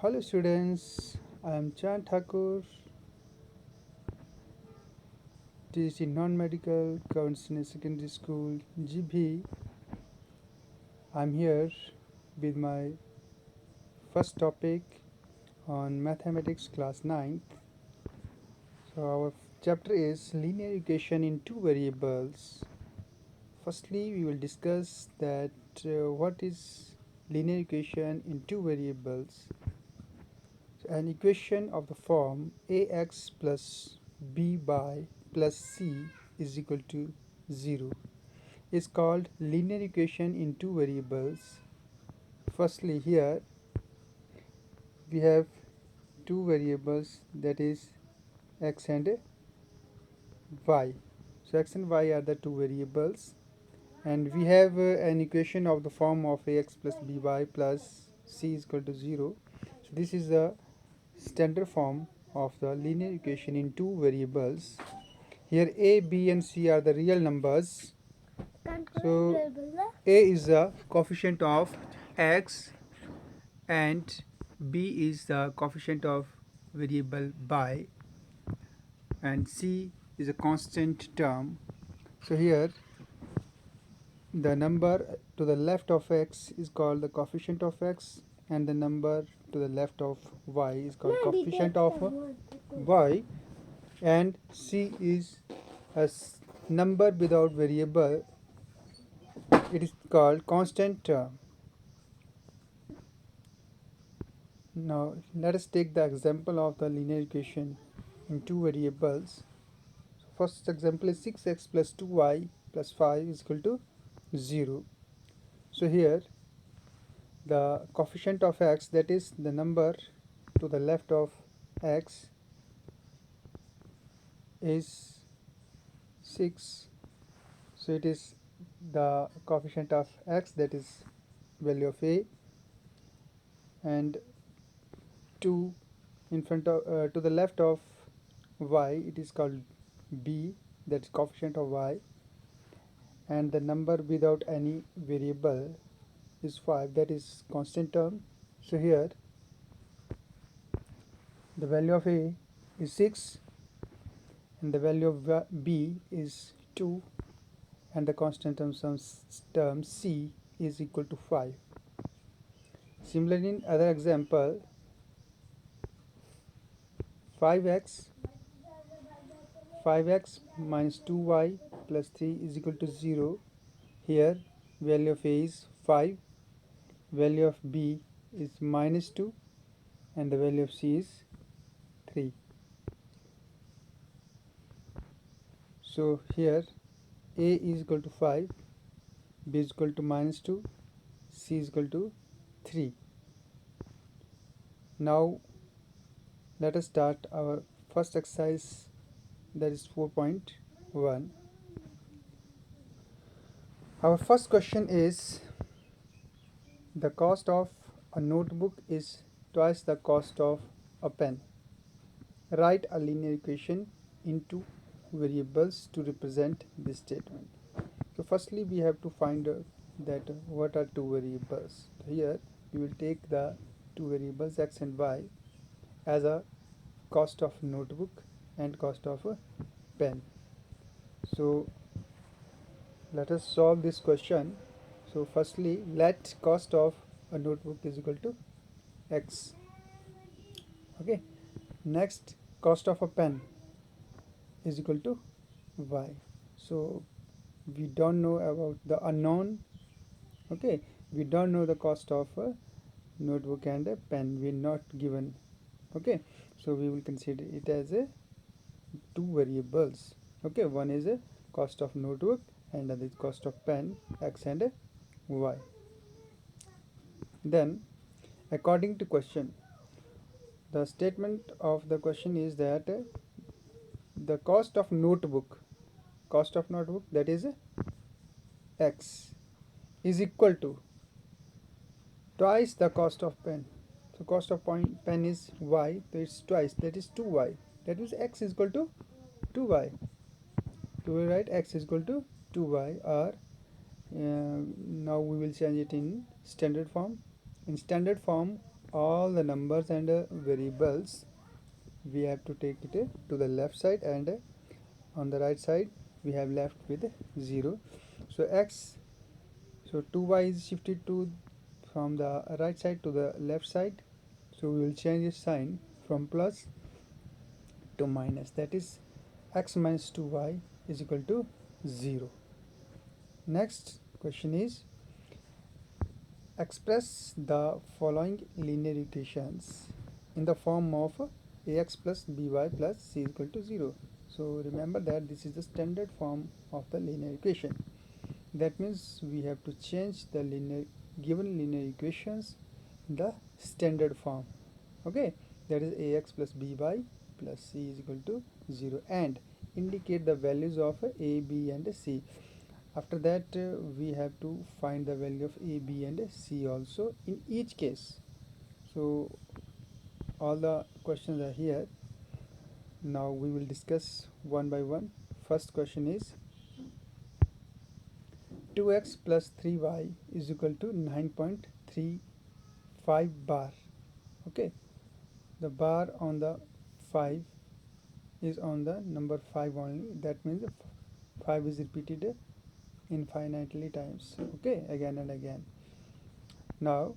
Hello students, I am Chan Thakur, TC Non-Medical, Government Senior Secondary School, GB. I am here with my first topic on Mathematics class 9th. So our chapter is linear equation in two variables. Firstly, we will discuss that what is linear equation in two variables. An equation of the form ax plus by plus c is equal to 0 is called linear equation in two variables. Firstly, here we have two variables, that is x and y. So x and y are the two variables, and we have an equation of the form of ax plus by plus c is equal to 0. So this is the standard form of the linear equation in two variables. Here a, b and c are the real numbers. So a is the coefficient of x and b is the coefficient of variable by, and c is a constant term. So here the number to the left of x is called the coefficient of x, and the number to the left of y is called coefficient of y, and c is a number without variable, it is called constant term. Now let us take the example of the linear equation in two variables. So first example is 6x plus 2y plus 5 is equal to 0. So here the coefficient of x, that is the number to the left of x, is 6. So it is the coefficient of x, that is value of a, and 2 in front of to the left of y, it is called b, that is coefficient of y, and the number without any variable is 5, that is constant term. So here the value of a is 6 and the value of b is 2, and the constant term c is equal to 5. Similarly, in other example, 5x 5x minus 2y plus 3 is equal to 0. Here value of a is 5, value of b is minus 2, and the value of c is 3. So here a is equal to 5, b is equal to minus 2, c is equal to 3. Now let us start our first exercise, that is 4.1. Our first question is, the cost of a notebook is twice the cost of a pen. Write a linear equation in two variables to represent this statement. So firstly we have to find that what are two variables. Here we will take the two variables x and y as a cost of notebook and cost of a pen. So let us solve this question. So firstly, let cost of a notebook is equal to x. Okay. Next, cost of a pen is equal to y. So we don't know about the unknown. Okay, we don't know the cost of a notebook and a pen. We're not given. Okay, so we will consider it as a two variables. Okay, one is a cost of notebook and other is cost of pen, x and y. Then according to question, the statement of the question is that the cost of notebook, that is x, is equal to twice the cost of pen. So cost of pen is y, so it's twice, that is 2y. That means x is equal to 2y. So we write x is equal to 2y, or now we will change it in standard form. In standard form all the numbers and variables, we have to take it to the left side, and on the right side we have left with 0. So x, so 2y is shifted to from the right side to the left side, so we will change its sign from plus to minus, that is x minus 2y is equal to 0. Next question is, express the following linear equations in the form of ax plus by plus c is equal to 0. So remember that this is the standard form of the linear equation. That means we have to change the given linear equations in the standard form. Okay, that is ax plus by plus c is equal to 0, and indicate the values of a, b and c. After that we have to find the value of a, b and c also in each case. So all the questions are here. Now we will discuss one by one. First question is, 2x plus 3y is equal to 9.35 bar. Okay, the bar on the 5 is on the number 5 only. That means 5 is repeated infinitely times, okay, again and again. Now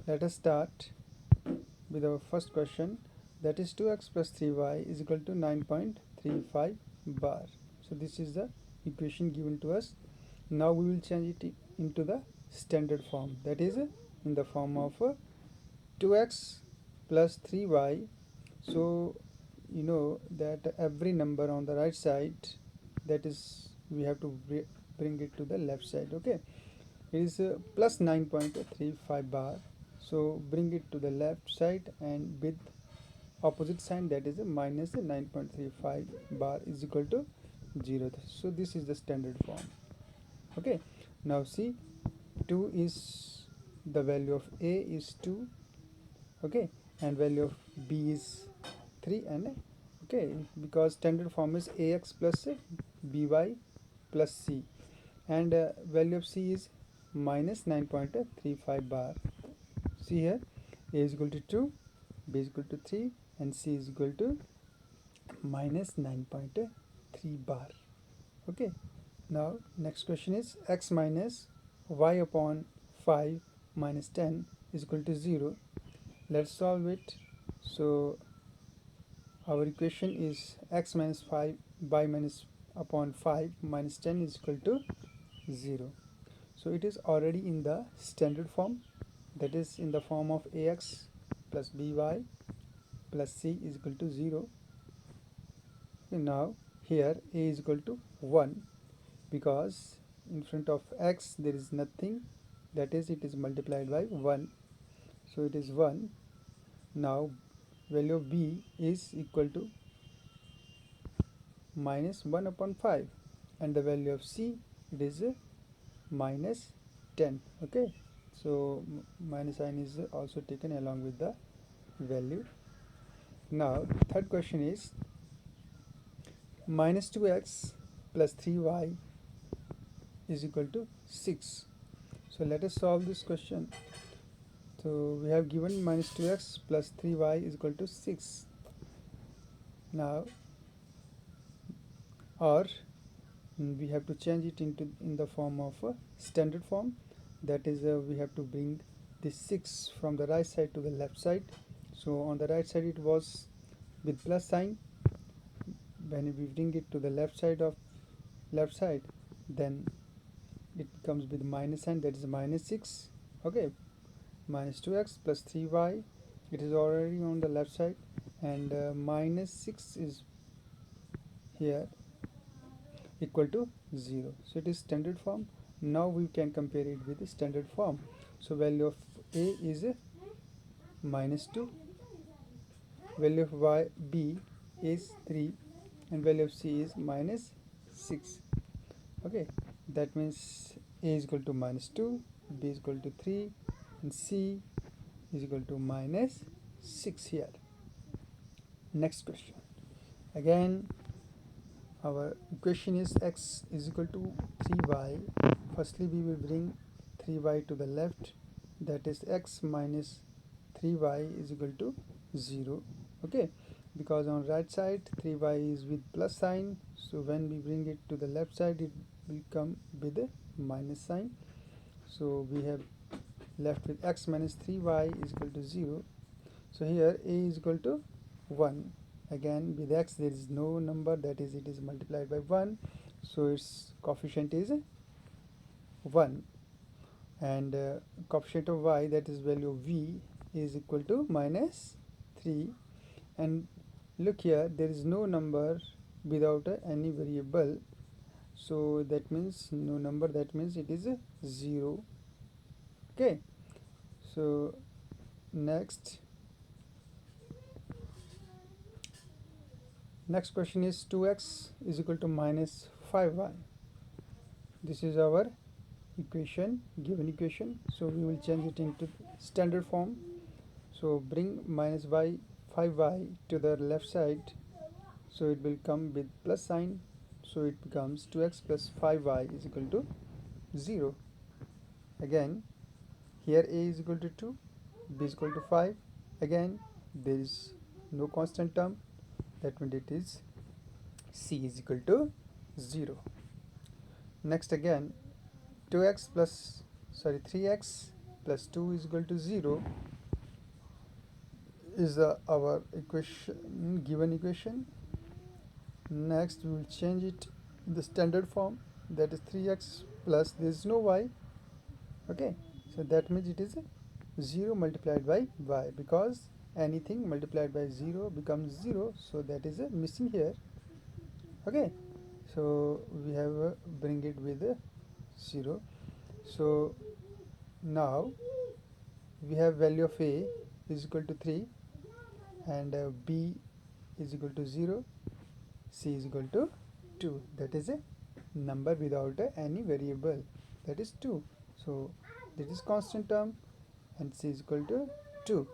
let us start with our first question, that is 2x plus 3y is equal to 9.35 bar. So this is the equation given to us. Now we will change it into the standard form, that is in the form of 2x plus 3y. So you know that every number on the right side, that is we have to bring it to the left side. Okay, it is plus 9.35 bar, so bring it to the left side, and with opposite sign, that is a minus 9.35 bar is equal to 0. So this is the standard form. Okay, now see, 2 is the value of a is 2, okay, and value of b is 3, and okay, because standard form is ax plus by plus c, and value of c is minus 9.35 bar. See here, a is equal to 2, b is equal to 3, and c is equal to minus 9.3 bar. Okay, now next question is, x minus y upon 5 minus 10 is equal to 0. Let's solve it. So our equation is x minus 5 by minus upon 5 minus 10 is equal to 0. So it is already in the standard form, that is in the form of ax plus by plus c is equal to 0. Now here a is equal to 1, because in front of x there is nothing, that is it is multiplied by 1, so it is 1. Now value of b is equal to minus 1 upon 5, and the value of c, it is minus 10. Okay, so minus sign is also taken along with the value. Now third question is, minus 2x plus 3y is equal to 6. So let us solve this question. So we have given minus 2x plus 3y is equal to 6. Now, or we have to change it in the form of a standard form, that is we have to bring this 6 from the right side to the left side. So on the right side it was with plus sign, when we bring it to the left side, then it comes with minus sign, that is minus 6. Okay, minus 2x plus 3y, it is already on the left side, and minus 6 is here equal to 0. So it is standard form. Now we can compare it with the standard form. So value of a is minus 2, value of b is 3, and value of c is minus 6. Okay, that means a is equal to minus 2, b is equal to 3, and c is equal to minus 6 here. Next question. Again, our equation is x is equal to 3y. Firstly we will bring 3y to the left, that is x minus 3y is equal to 0. Okay, because on right side 3y is with plus sign, so when we bring it to the left side it will come with a minus sign. So we have left with x minus 3y is equal to 0. So here a is equal to 1. Again with x there is no number, that is it is multiplied by 1, so its coefficient is 1. And coefficient of y, that is value of v, is equal to minus 3. And look here, there is no number without any variable, so that means no number, that means it is 0. Okay, so next question is 2x is equal to minus 5y. This is our equation, given equation, so we will change it into standard form. So bring minus 5y to the left side, so it will come with plus sign, so it becomes 2x plus 5y is equal to 0. Again here a is equal to 2, b is equal to 5. Again there is no constant term, that means it is c is equal to 0. Next again 3x plus 2 is equal to 0 is our equation, given equation. Next we will change it in the standard form, that is 3x plus there is no y. Okay, so that means it is 0 multiplied by y, because anything multiplied by 0 becomes 0, so that is missing here. Okay, so we have bring it with 0. So now we have value of a is equal to 3, and b is equal to 0, c is equal to 2, that is a number without any variable, that is 2. So this is constant term, and c is equal to 2.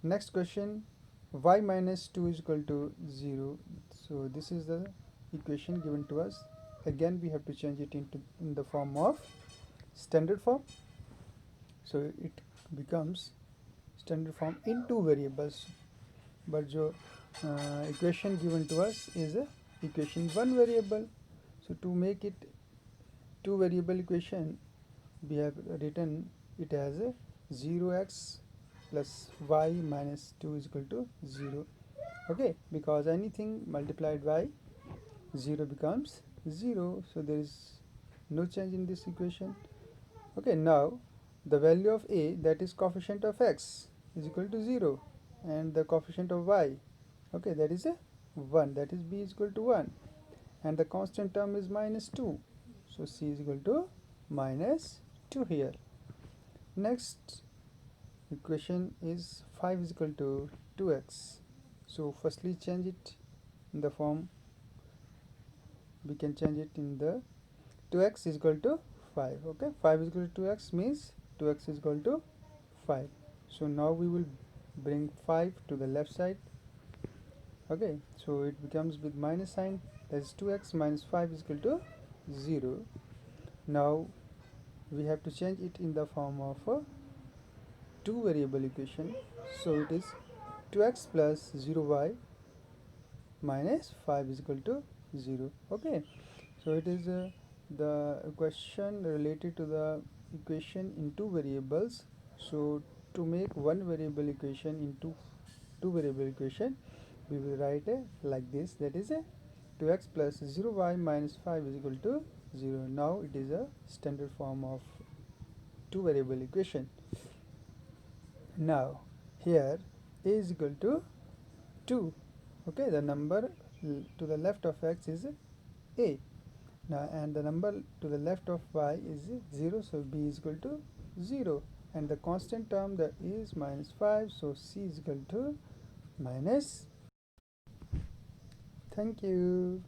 Next question, y minus 2 is equal to 0. So this is the equation given to us. Again we have to change it in the form of standard form, so it becomes standard form in two variables. But जो equation given to us is equation one variable, so to make it two variable equation we have written it as 0x plus y minus 2 is equal to 0. Okay, because anything multiplied by 0 becomes 0, so there is no change in this equation. Okay, now the value of a, that is coefficient of x, is equal to 0, and the coefficient of y, okay, that is 1, that is b is equal to 1, and the constant term is minus 2, so c is equal to minus 2 here. Next equation is 5 is equal to 2x. So firstly change it in the form, we can change it in the 2x is equal to 5. Okay, 5 is equal to 2x means 2x is equal to 5. So now we will bring 5 to the left side. Okay, so it becomes with minus sign, that is 2x minus 5 is equal to 0. Now we have to change it in the form of a two variable equation, so it is 2x plus 0y minus 5 is equal to 0. Okay, so it is the question related to the equation in two variables. So to make one variable equation into two variable equation, we will write like this, that is 2x plus 0y minus 5 is equal to 0. Now it is a standard form of two variable equation. Now here a is equal to 2. Okay, the number to the left of x is a. Now and the number to the left of y is 0, so b is equal to 0, and the constant term that is minus 5, so c is equal to minus. Thank you.